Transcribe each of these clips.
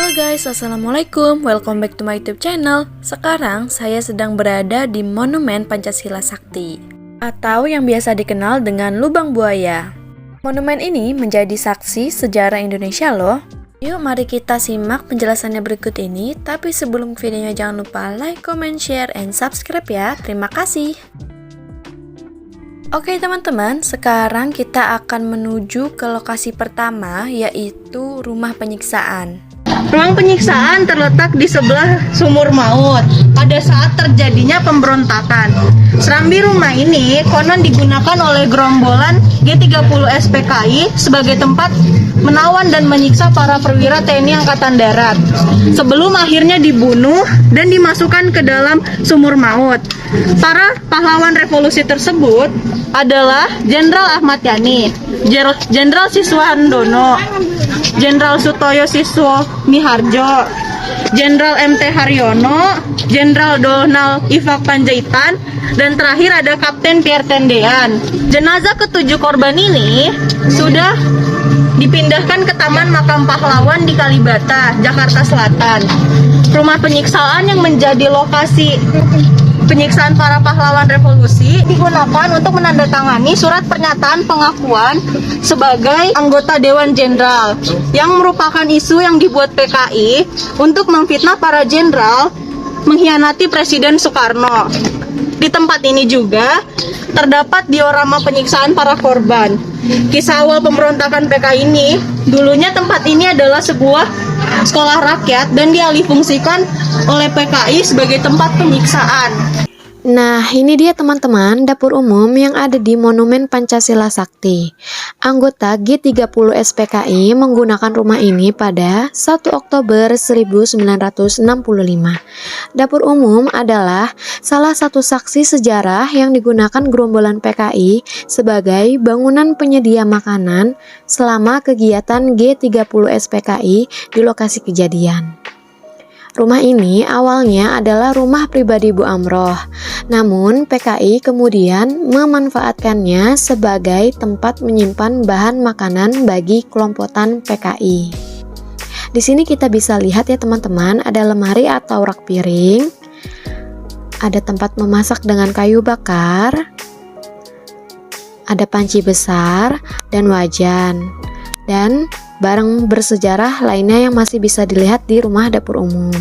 Halo guys, assalamualaikum. Welcome back to my YouTube channel. Sekarang saya sedang berada di Monumen Pancasila Sakti, atau yang biasa dikenal dengan Lubang Buaya. Monumen ini menjadi saksi sejarah Indonesia loh. Yuk mari kita simak penjelasannya berikut ini. Tapi sebelum videonya jangan lupa like, comment, share, and subscribe ya. Terima kasih. Oke teman-teman, sekarang kita akan menuju ke lokasi pertama, yaitu rumah penyiksaan. Ruang penyiksaan terletak di sebelah sumur maut pada saat terjadinya pemberontakan. Serambi rumah ini konon digunakan oleh gerombolan G30 SPKI sebagai tempat menawan dan menyiksa para perwira TNI Angkatan Darat sebelum akhirnya dibunuh dan dimasukkan ke dalam sumur maut. Para pahlawan revolusi tersebut adalah Jenderal Ahmad Yani, Jenderal Siswandono, Jenderal Sutoyo Siswo Miharjo, Jenderal MT Haryono, Jenderal Donald Ifak Panjaitan, dan terakhir ada Kapten Pierre Tendean. Jenazah ketujuh korban ini sudah dipindahkan ke Taman Makam Pahlawan di Kalibata, Jakarta Selatan. Rumah penyiksaan yang menjadi lokasi penyiksaan para pahlawan revolusi digunakan untuk menandatangani surat pernyataan pengakuan sebagai anggota Dewan Jenderal yang merupakan isu yang dibuat PKI untuk memfitnah para jenderal mengkhianati Presiden Soekarno. Di tempat ini juga terdapat diorama penyiksaan para korban. Kisah awal pemberontakan PKI ini, dulunya tempat ini adalah sebuah sekolah rakyat dan dialihfungsikan oleh PKI sebagai tempat penyiksaan. Nah, ini dia teman-teman dapur umum yang ada di Monumen Pancasila Sakti. Anggota G30 SPKI menggunakan rumah ini pada 1 Oktober 1965. Dapur umum adalah salah satu saksi sejarah yang digunakan gerombolan PKI sebagai bangunan penyedia makanan selama kegiatan G30 SPKI di lokasi kejadian. Rumah ini awalnya adalah rumah pribadi Bu Amroh, namun PKI kemudian memanfaatkannya sebagai tempat menyimpan bahan makanan bagi kelompokan PKI. Di sini kita bisa lihat ya teman-teman, ada lemari atau rak piring, ada tempat memasak dengan kayu bakar, ada panci besar dan wajan, dan barang bersejarah lainnya yang masih bisa dilihat di rumah dapur umum.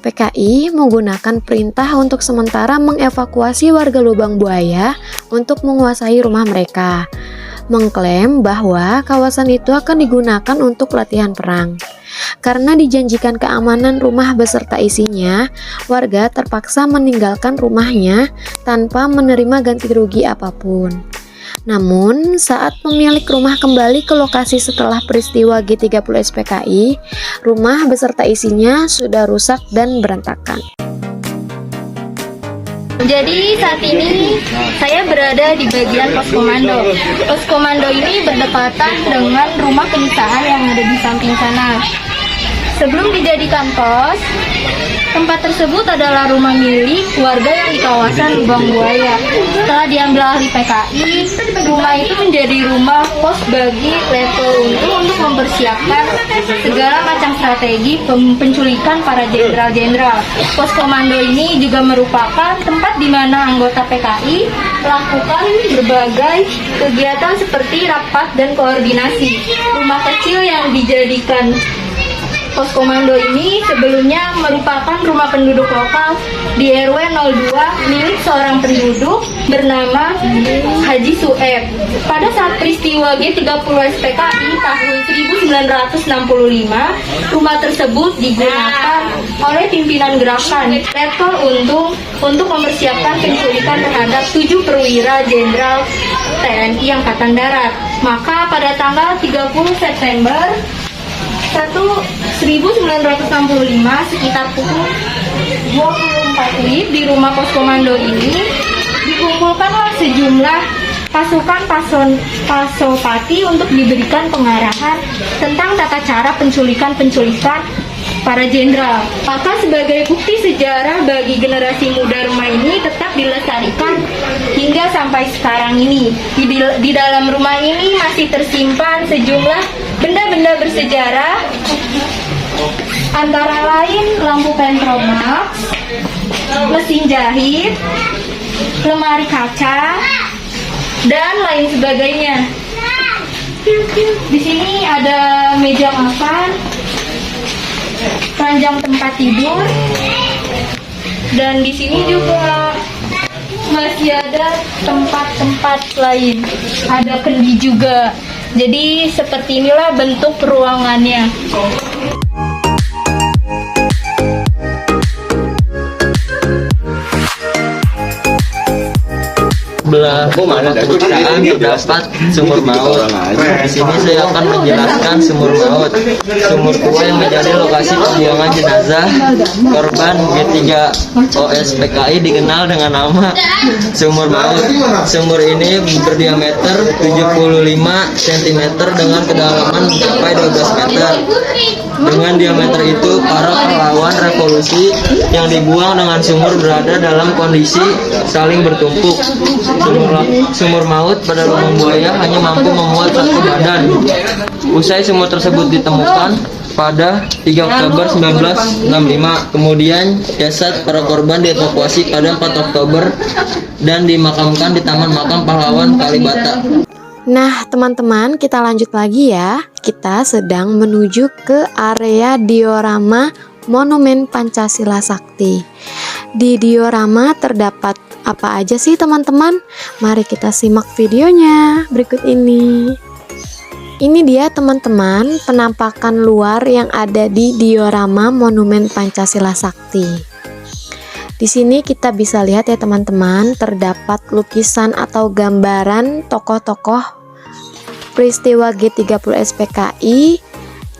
PKI menggunakan perintah untuk sementara mengevakuasi warga Lubang Buaya untuk menguasai rumah mereka, mengklaim bahwa kawasan itu akan digunakan untuk latihan perang. Karena dijanjikan keamanan rumah beserta isinya, warga terpaksa meninggalkan rumahnya tanpa menerima ganti rugi apapun. Namun, saat pemilik rumah kembali ke lokasi setelah peristiwa G30 SPKI, rumah beserta isinya sudah rusak dan berantakan. Jadi saat ini saya berada di bagian pos komando. Pos komando ini berdekatan dengan rumah penyiksaan yang ada di samping sana. Sebelum dijadikan pos, tempat tersebut adalah rumah milik warga yang di kawasan Lubang Buaya. Setelah diambil alih PKI, rumah itu menjadi rumah pos bagi level untuk mempersiapkan segala macam strategi penculikan para jenderal-jenderal. Pos komando ini juga merupakan tempat di mana anggota PKI melakukan berbagai kegiatan seperti rapat dan koordinasi. Rumah kecil yang dijadikan pos komando ini sebelumnya merupakan rumah penduduk lokal di RW 02 milik seorang penduduk bernama Haji Sueb. Pada saat peristiwa G30 SPKI tahun 1965, rumah tersebut digunakan oleh pimpinan gerakan Letkol Untung untuk mempersiapkan penculikan terhadap 7 perwira jenderal TNI Angkatan Darat. Maka pada tanggal 30 September 1965 sekitar pukul 24 WIB di rumah pos komando ini dikumpulkanlah sejumlah pasukan pasopati untuk diberikan pengarahan tentang tata cara penculikan para jenderal. Maka sebagai bukti sejarah bagi generasi muda rumah ini tetap dilestarikan hingga sampai sekarang ini. Di dalam rumah ini masih tersimpan sejumlah benda-benda bersejarah Antara lain lampu pentroma, mesin jahit, lemari kaca, dan lain sebagainya. Di sini ada meja makan, ranjang tempat tidur, dan di sini juga masih ada tempat-tempat lain. Ada kendi juga. Jadi seperti inilah bentuk ruangannya. Sebelah perusahaan terdapat sumur maut. Di sini saya akan menjelaskan sumur maut. Sumur tua yang menjadi lokasi pembuangan jenazah korban G3OS-PKI dikenal dengan nama sumur maut. Sumur ini berdiameter 75 cm dengan kedalaman mencapai 12 meter. Dengan diameter itu, para pahlawan revolusi yang dibuang dengan sumur berada dalam kondisi saling bertumpuk. Sumur maut pada lubang buaya hanya mampu memuat satu badan. Usai sumur tersebut ditemukan pada 3 Oktober 1965, kemudian jasad para korban dievakuasi pada 4 Oktober dan dimakamkan di Taman Makam Pahlawan Kalibata. Nah, teman-teman, kita lanjut lagi ya. Kita sedang menuju ke area diorama Monumen Pancasila Sakti. Di diorama terdapat apa aja sih, teman-teman? Mari kita simak videonya berikut ini. Ini dia, teman-teman, penampakan luar yang ada di diorama Monumen Pancasila Sakti. Di sini kita bisa lihat ya, teman-teman, terdapat lukisan atau gambaran tokoh-tokoh peristiwa G30S-PKI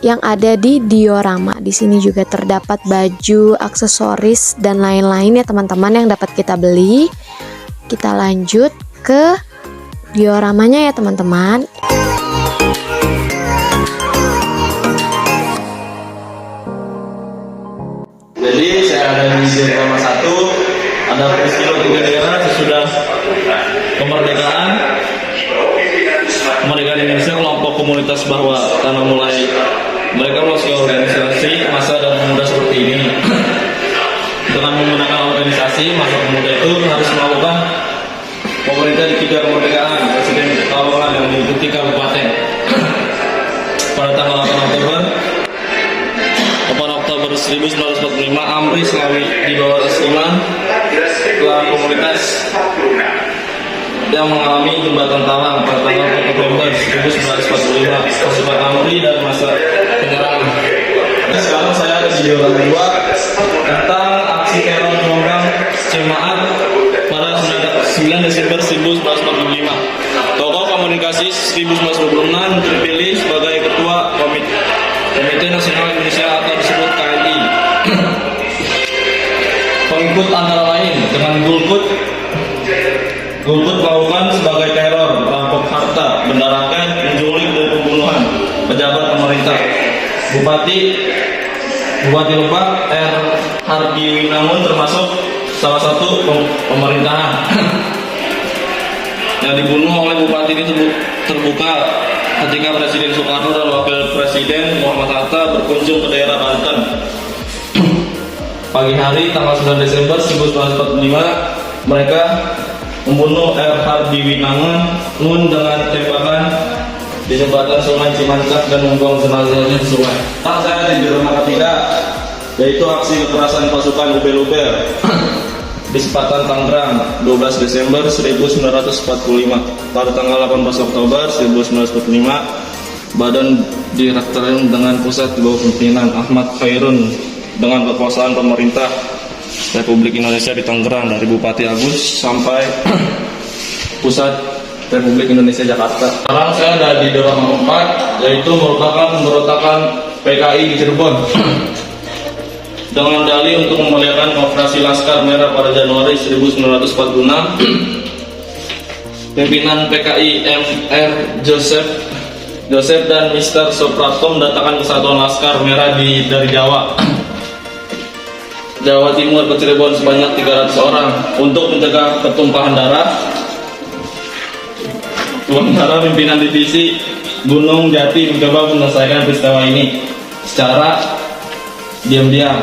yang ada di diorama. Di sini juga terdapat baju, aksesoris, dan lain-lain ya, teman-teman, yang dapat kita beli. Kita lanjut ke dioramanya ya, teman-teman. Jadi saya ada di diorama 1, ada peristiwa 3 negara sesudah kemerdekaan Indonesia. Kelompok komunitas bahwa karena mereka masuk organisasi masa dan pemuda seperti ini. Dengan menggunakan organisasi masa pemuda itu harus melakukan pemerintah di 3 kemerdekaan Presiden Kawalan yang diikuti kabupaten. Pada tanggal 8 Oktober 1945, Amri Slawi di bawah Rasulan ketua komunitas yang mengalami jembatan Talang pada tanggal 4 November 1945. Pasukan Amri dan masa penyerangan. Sekarang saya ada di diorama 2 tentang aksi teror gelombang jemaat pada 9 Desember 1945. Tokoh komunikasi 1926 terpilih sebagai ketua Komite Nasional Indonesia atau disebut KNI. Pengikut antara lain dengan Golput melakukan sebagai teror, merampok harta, benda rakyat, menculik dan pembunuhan pejabat pemerintah. Bupati Lebak R. Hardi Winangun termasuk salah satu pemerintahan yang dibunuh oleh bupati ini terbuka ketika Presiden Soekarno dan Wakil Presiden Muhammad Hatta berkunjung ke daerah Banten. Pagi hari tanggal 9 Desember 1945, mereka membunuh R. Hardi Winangun dengan tembakan di jembatan Sungai Cimancak dan membuang jenazahnya di sungai. Saya di diorama ketiga, yaitu aksi kekerasan pasukan Ubel-Ubel di Sepatan Tangerang 12 Desember 1945. Pada tanggal 18 Oktober 1945, Badan Direktorat dengan pusat di bawah pimpinan Ahmad Khairun dengan kekuasaan pemerintah Republik Indonesia di Tangerang dari Bupati Agus sampai pusat Republik Indonesia Jakarta. Sekarang saya ada di diorama 4, yaitu merupakan pemberontakan PKI di Cirebon dengan dalih untuk memuliakan operasi Laskar Merah pada Januari 1946. Pimpinan PKI MR Joseph dan Mr. Soprapto mendatangkan kesatuan Laskar Merah dari Jawa Timur ke Cirebon sebanyak 300 orang untuk mencegah pertumpahan darah. Sementara pimpinan divisi Gunung Jati mencoba menyelesaikan peristiwa ini secara diam-diam.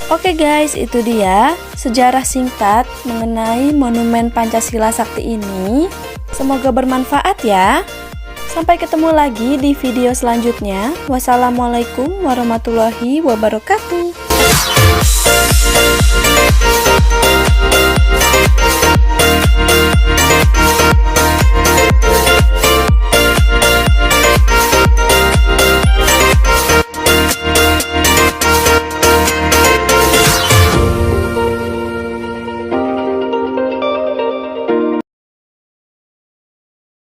Oke guys, itu dia sejarah singkat mengenai Monumen Pancasila Sakti ini. Semoga bermanfaat ya. Sampai ketemu lagi di video selanjutnya. Wassalamualaikum warahmatullahi wabarakatuh.